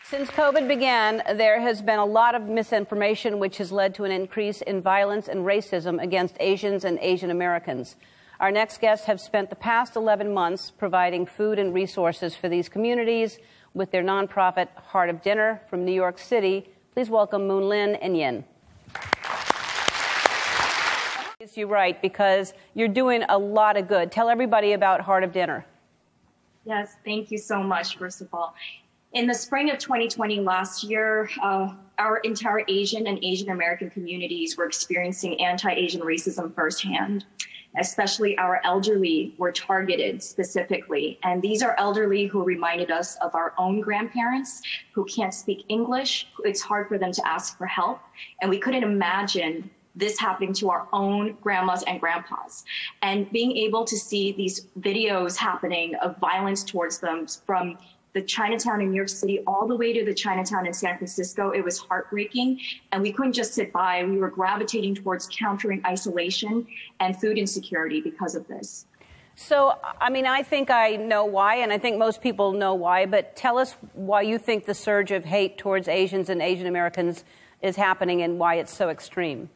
Since COVID began, there has been a lot of misinformation, which has led to an increase in violence and racism against Asians and Asian Americans. Our next guests have spent the past 11 months providing food and resources for these communities with their nonprofit Heart of Dinner from New York City. Please welcome Moonlynn and Yin. You're right, because you're doing a lot of good. Tell everybody about Heart of Dinner. Yes, thank you so much, first of all. In the spring of 2020, last year, our entire Asian and Asian American communities were experiencing anti-Asian racism firsthand. Especially our elderly were targeted specifically. And these are elderly who reminded us of our own grandparents who can't speak English. It's hard for them to ask for help. And we couldn't imagine this happening to our own grandmas and grandpas. And being able to see these videos happening of violence towards them from the Chinatown in New York City all the way to the Chinatown in San Francisco, it was heartbreaking. And we couldn't just sit by. We were gravitating towards countering isolation and food insecurity because of this. So, I mean, I think I know why, and I think most people know why, but tell us why you think the surge of hate towards Asians and Asian Americans is happening and why it's so extreme.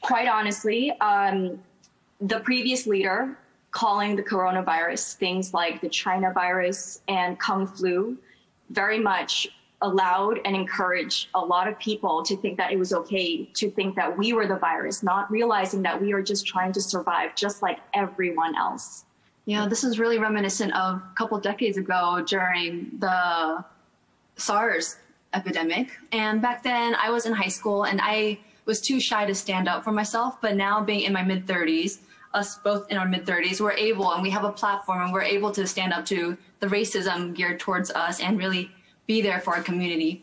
Quite honestly, the previous leader calling the coronavirus things like the China virus and Kung flu very much allowed and encouraged a lot of people to think that it was okay to think that we were the virus, not realizing that we are just trying to survive just like everyone else. Yeah, this is really reminiscent of a couple decades ago during the SARS epidemic. And back then I was in high school and I was too shy to stand up for myself. But now being in my mid-30s, us both in our mid-30s, we're able and we have a platform and we're able to stand up to the racism geared towards us and really be there for our community.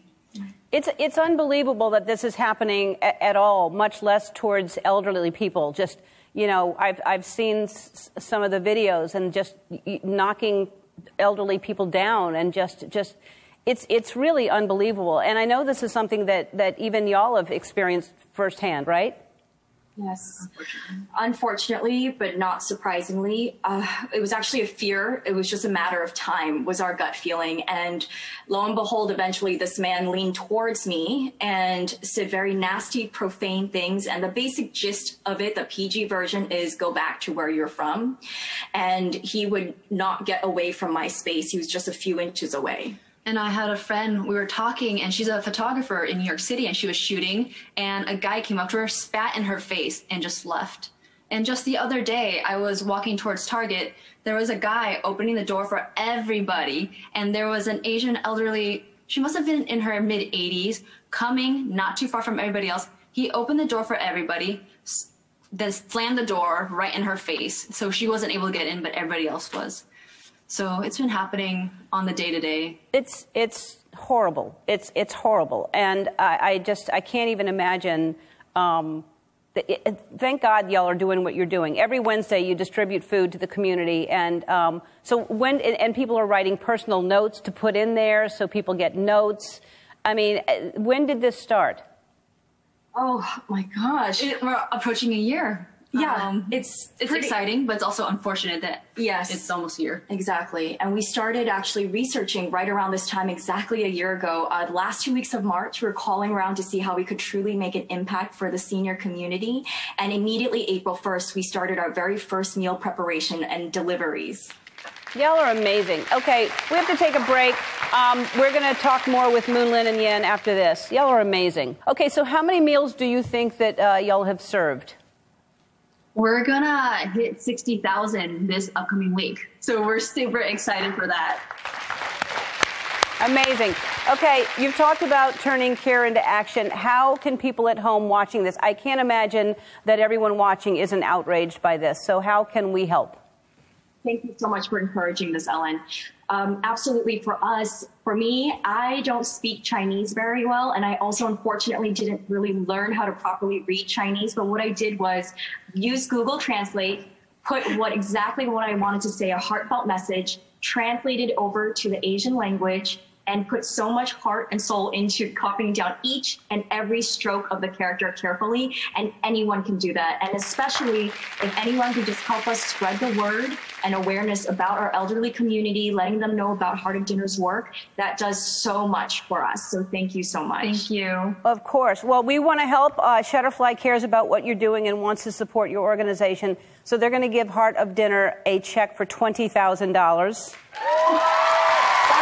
It's unbelievable that this is happening at all, much less towards elderly people. Just, you know, I've seen some of the videos and just knocking elderly people down and just it's really unbelievable. And I know this is something that even y'all have experienced firsthand, right? Yes, unfortunately, but not surprisingly, it was actually a fear. It was just a matter of time, was our gut feeling. And lo and behold, eventually this man leaned towards me and said very nasty, profane things. And the basic gist of it, the PG version, is go back to where you're from. And he would not get away from my space. He was just a few inches away. And I had a friend, we were talking, and she's a photographer in New York City, and she was shooting, and a guy came up to her, spat in her face, and just left. And just the other day, I was walking towards Target. There was a guy opening the door for everybody, and there was an Asian elderly, she must have been in her mid-80s, coming not too far from everybody else. He opened the door for everybody, then slammed the door right in her face. So she wasn't able to get in, but everybody else was. So it's been happening on the day-to-day. It's horrible. It's horrible. And I can't even imagine. Thank God y'all are doing what you're doing. Every Wednesday you distribute food to the community. And so and people are writing personal notes to put in there so people get notes. I mean, when did this start? Oh, my gosh. We're approaching a year. Yeah, it's exciting, but it's also unfortunate that it's almost a year. Exactly. And we started actually researching right around this time, exactly a year ago. The last 2 weeks of March, we were calling around to see how we could truly make an impact for the senior community. And immediately April 1st, we started our very first meal preparation and deliveries. Y'all are amazing. Okay, we have to take a break. We're going to talk more with Moonlynn and Yin after this. Y'all are amazing. Okay, so how many meals do you think that y'all have served? We're gonna hit 60,000 this upcoming week. So we're super excited for that. Amazing. Okay, you've talked about turning care into action. How can people at home watching this? I can't imagine that everyone watching isn't outraged by this. So how can we help? Thank you so much for encouraging this, Ellen. Absolutely, for us, for me, I don't speak Chinese very well, and I also unfortunately didn't really learn how to properly read Chinese, but what I did was use Google Translate, put exactly what I wanted to say, a heartfelt message, translated over to the Asian language, and put so much heart and soul into copying down each and every stroke of the character carefully, and anyone can do that. And especially if anyone could just help us spread the word and awareness about our elderly community, letting them know about Heart of Dinner's work, that does so much for us. So thank you so much. Thank you. Of course. Well, we want to help. Shutterfly cares about what you're doing and wants to support your organization. So they're going to give Heart of Dinner a check for $20,000. Are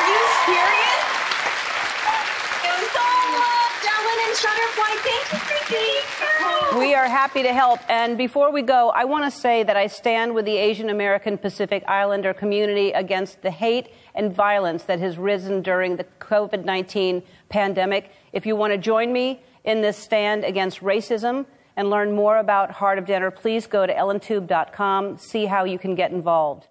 you serious? Shutterfly, thank you, Vicky. We are happy to help. And before we go, I want to say that I stand with the Asian American Pacific Islander community against the hate and violence that has risen during the COVID-19 pandemic. If you want to join me in this stand against racism and learn more about Heart of Dinner, please go to ellentube.com, see how you can get involved.